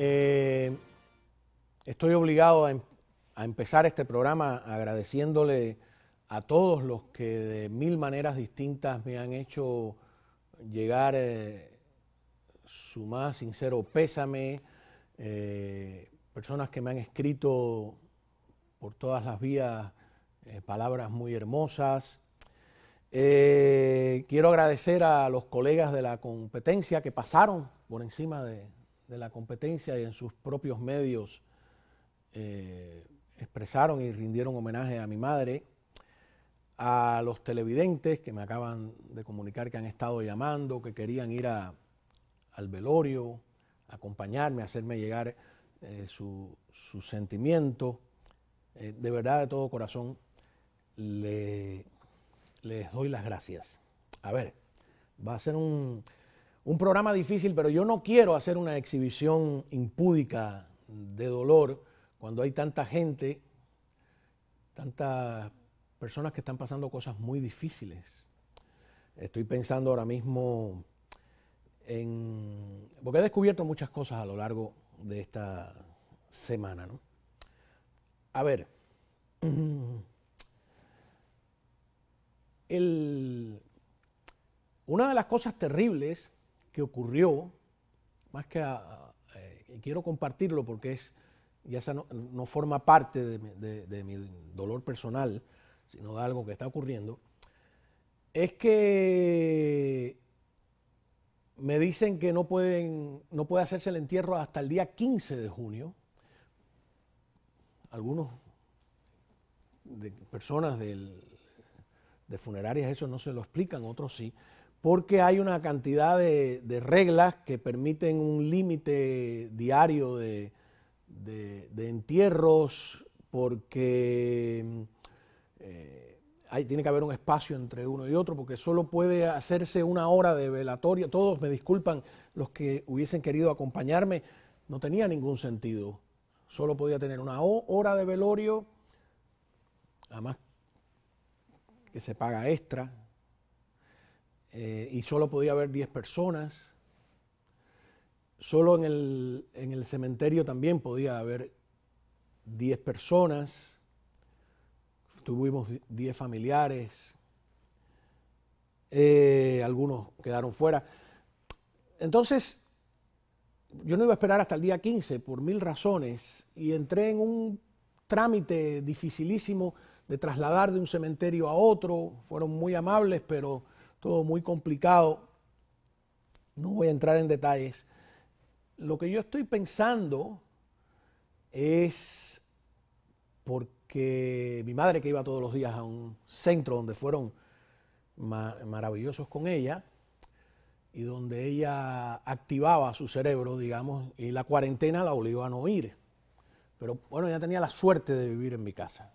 Eh, Estoy obligado a empezar este programa agradeciéndole a todos los que de mil maneras distintas me han hecho llegar su más sincero pésame, personas que me han escrito por todas las vías palabras muy hermosas. Quiero agradecer a los colegas de la competencia que pasaron por encima de la competencia y en sus propios medios expresaron y rindieron homenaje a mi madre, a los televidentes que me acaban de comunicar que han estado llamando, que querían ir al velorio, acompañarme, hacerme llegar su sentimiento. De verdad, de todo corazón, les doy las gracias. A ver, va a ser un programa difícil, pero yo no quiero hacer una exhibición impúdica de dolor cuando hay tanta gente, tantas personas que están pasando cosas muy difíciles. Estoy pensando ahora mismo porque he descubierto muchas cosas a lo largo de esta semana, ¿no? A ver, una de las cosas terribles que ocurrió, más que quiero compartirlo porque ya no forma parte de mi dolor personal, sino de algo que está ocurriendo, es que me dicen que no puede hacerse el entierro hasta el día 15 de junio. Algunos personas de funerarias eso no se lo explican, otros sí, porque hay una cantidad de reglas que permiten un límite diario de entierros, porque tiene que haber un espacio entre uno y otro, porque solo puede hacerse una hora de velatorio. Todos me disculpan, los que hubiesen querido acompañarme, no tenía ningún sentido. Solo podía tener una hora de velorio, además que se paga extra, y solo podía haber 10 personas. Solo en el cementerio también podía haber 10 personas. Tuvimos 10 familiares, algunos quedaron fuera. Entonces, yo no iba a esperar hasta el día 15 por mil razones y entré en un trámite dificilísimo de trasladar de un cementerio a otro. Fueron muy amables, pero todo muy complicado. No voy a entrar en detalles. Lo que yo estoy pensando es porque mi madre, que iba todos los días a un centro donde fueron maravillosos con ella y donde ella activaba su cerebro, digamos, y la cuarentena la obligó a no ir. Pero bueno, ella tenía la suerte de vivir en mi casa,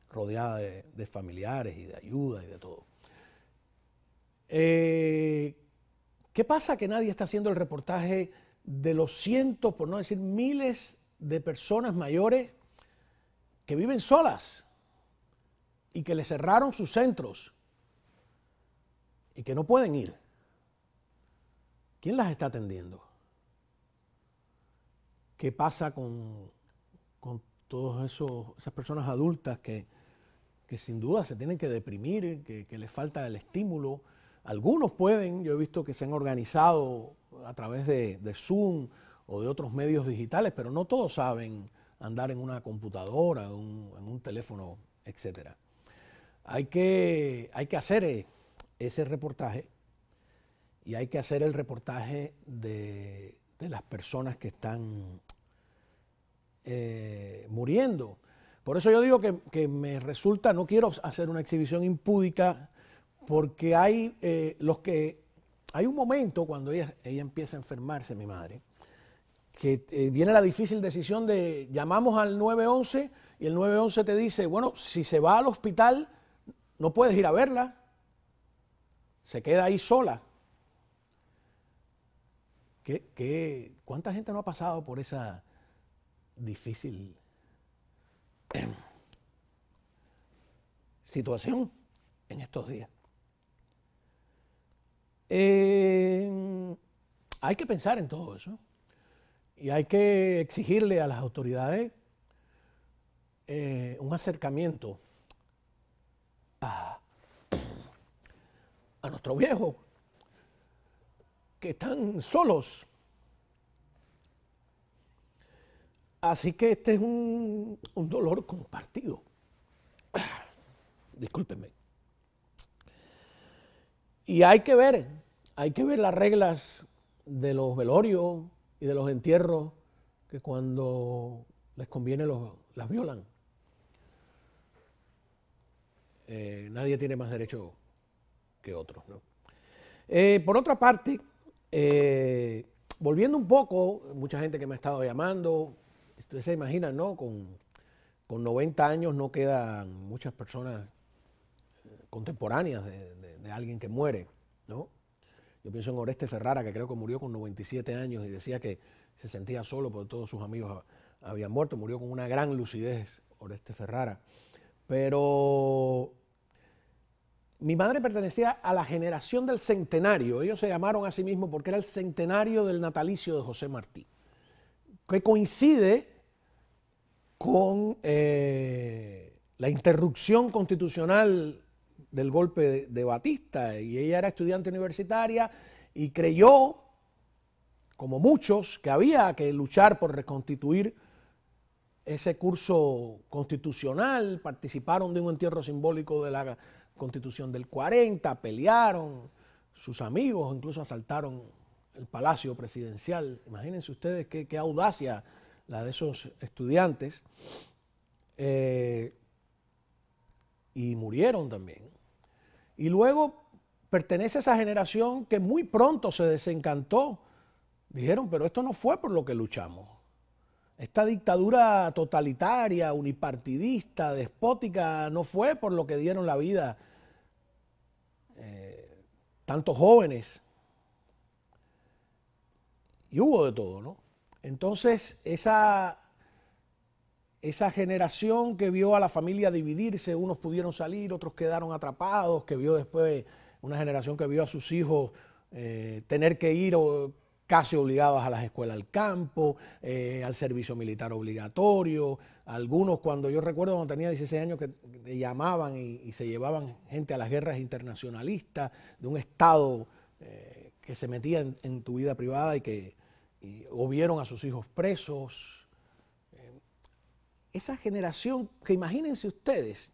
rodeada de familiares y de ayuda y de todo. ¿Qué pasa? Que nadie está haciendo el reportaje de los cientos, por no decir miles, de personas mayores que viven solas y que le cerraron sus centros y que no pueden ir. ¿Quién las está atendiendo? ¿Qué pasa con todas esas personas adultas que sin duda se tienen que deprimir, que les falta el estímulo? Algunos pueden, yo he visto que se han organizado a través de Zoom o de otros medios digitales, pero no todos saben andar en una computadora, en un teléfono, etc. Hay que hacer ese reportaje y hay que hacer el reportaje de las personas que están muriendo. Por eso yo digo que me resulta, no quiero hacer una exhibición impúdica, porque hay un momento cuando ella empieza a enfermarse, mi madre, que viene la difícil decisión de llamamos al 911 y el 911 te dice, bueno, si se va al hospital no puedes ir a verla, se queda ahí sola. ¿Cuánta gente no ha pasado por esa difícil situación en estos días? Hay que pensar en todo eso. Y hay que exigirle a las autoridades un acercamiento a, a nuestros viejos que están solos. Así que este es un dolor compartido. Discúlpenme. Y hay que ver las reglas de los velorios y de los entierros que cuando les conviene las violan. Nadie tiene más derecho que otros, ¿no? Por otra parte, volviendo un poco, mucha gente que me ha estado llamando, ustedes se imaginan, ¿no? Con 90 años no quedan muchas personas contemporáneas de alguien que muere, ¿no? Yo pienso en Oreste Ferrara, que creo que murió con 97 años y decía que se sentía solo porque todos sus amigos habían muerto. Murió con una gran lucidez Oreste Ferrara. Pero mi madre pertenecía a la generación del centenario. Ellos se llamaron a sí mismos porque era el centenario del natalicio de José Martí, que coincide con la interrupción constitucional del golpe de Batista, y ella era estudiante universitaria y creyó, como muchos, que había que luchar por reconstituir ese curso constitucional. Participaron de un entierro simbólico de la Constitución del 40, pelearon, sus amigos incluso asaltaron el Palacio Presidencial. Imagínense ustedes qué audacia la de esos estudiantes, y murieron también. Y luego pertenece a esa generación que muy pronto se desencantó. Dijeron, pero esto no fue por lo que luchamos. Esta dictadura totalitaria, unipartidista, despótica, no fue por lo que dieron la vida tantos jóvenes. Y hubo de todo, ¿no? Entonces, esa generación que vio a la familia dividirse, unos pudieron salir, otros quedaron atrapados, que vio después una generación que vio a sus hijos tener que ir casi obligados a las escuelas al campo, al servicio militar obligatorio. Algunos, cuando yo recuerdo cuando tenía 16 años, que llamaban y se llevaban gente a las guerras internacionalistas, de un Estado que se metía en tu vida privada o vieron a sus hijos presos. Esa generación, que imagínense ustedes,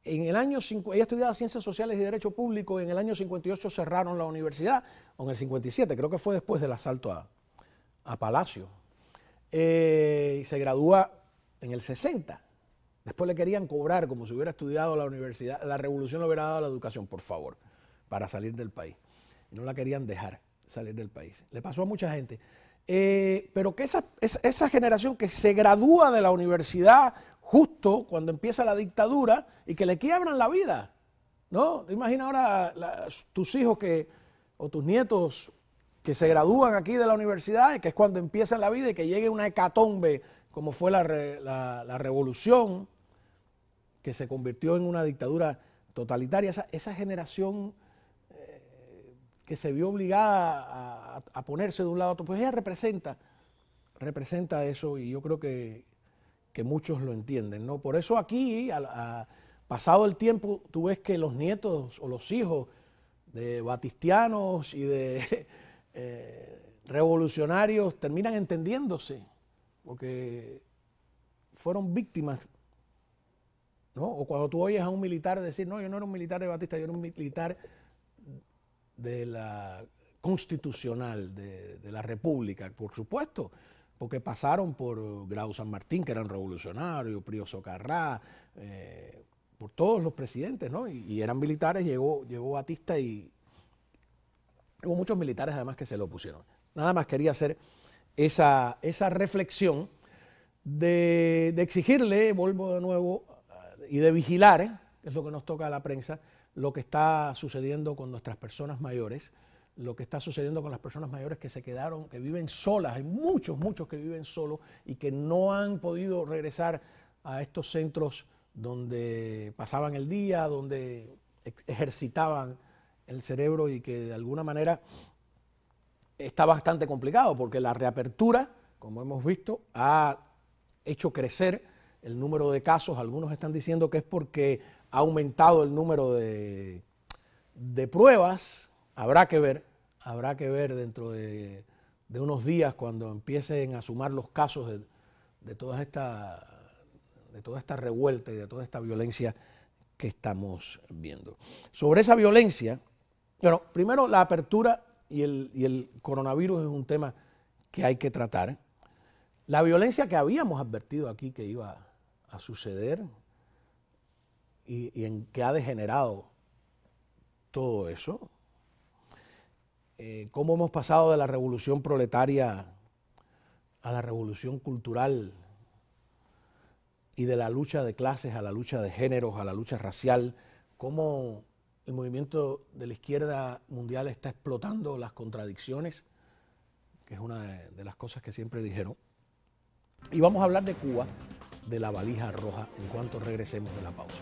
en el año 50, ella estudiaba Ciencias Sociales y Derecho Público, en el año 58 cerraron la universidad, o en el 57, creo que fue después del asalto a Palacio. Y se gradúa en el 60. Después le querían cobrar como si hubiera estudiado la universidad. La revolución le hubiera dado la educación, por favor, para salir del país. Y no la querían dejar salir del país. Le pasó a mucha gente. Pero que esa generación que se gradúa de la universidad justo cuando empieza la dictadura y que le quiebran la vida, ¿no? Te imaginas ahora tus hijos o tus nietos que se gradúan aquí de la universidad, y que es cuando empiezan la vida, y que llegue una hecatombe como fue la revolución, que se convirtió en una dictadura totalitaria. Esa generación que se vio obligada a ponerse de un lado a otro, pues ella representa eso, y yo creo que muchos lo entienden, ¿no? Por eso aquí, pasado el tiempo, tú ves que los nietos o los hijos de batistianos y de revolucionarios terminan entendiéndose, porque fueron víctimas, ¿no? O cuando tú oyes a un militar decir, no, yo no era un militar de Batista, yo era un militar de la constitucional, de la República, por supuesto, porque pasaron por Grau San Martín, que eran revolucionarios, Prío Socarrá, por todos los presidentes, ¿no? Y eran militares. Llegó Batista y hubo muchos militares además que se lo opusieron. Nada más quería hacer esa reflexión de exigirle, vuelvo de nuevo, y de vigilar, que es lo que nos toca a la prensa, lo que está sucediendo con nuestras personas mayores, lo que está sucediendo con las personas mayores que se quedaron, que viven solas. Hay muchos que viven solos y que no han podido regresar a estos centros donde pasaban el día, donde ejercitaban el cerebro, y que de alguna manera está bastante complicado porque la reapertura, como hemos visto, ha hecho crecer el número de casos. Algunos están diciendo que es porque ha aumentado el número de pruebas. Habrá que ver dentro de unos días cuando empiecen a sumar los casos de toda esta revuelta y de toda esta violencia que estamos viendo. Sobre esa violencia, bueno, primero la apertura y el coronavirus es un tema que hay que tratar. La violencia que habíamos advertido aquí que iba a suceder y en que ha degenerado todo eso. Cómo hemos pasado de la revolución proletaria a la revolución cultural y de la lucha de clases a la lucha de géneros, a la lucha racial, cómo el movimiento de la izquierda mundial está explotando las contradicciones, que es una de las cosas que siempre dijeron. Y vamos a hablar de Cuba, de la valija roja, en cuanto regresemos de la pausa.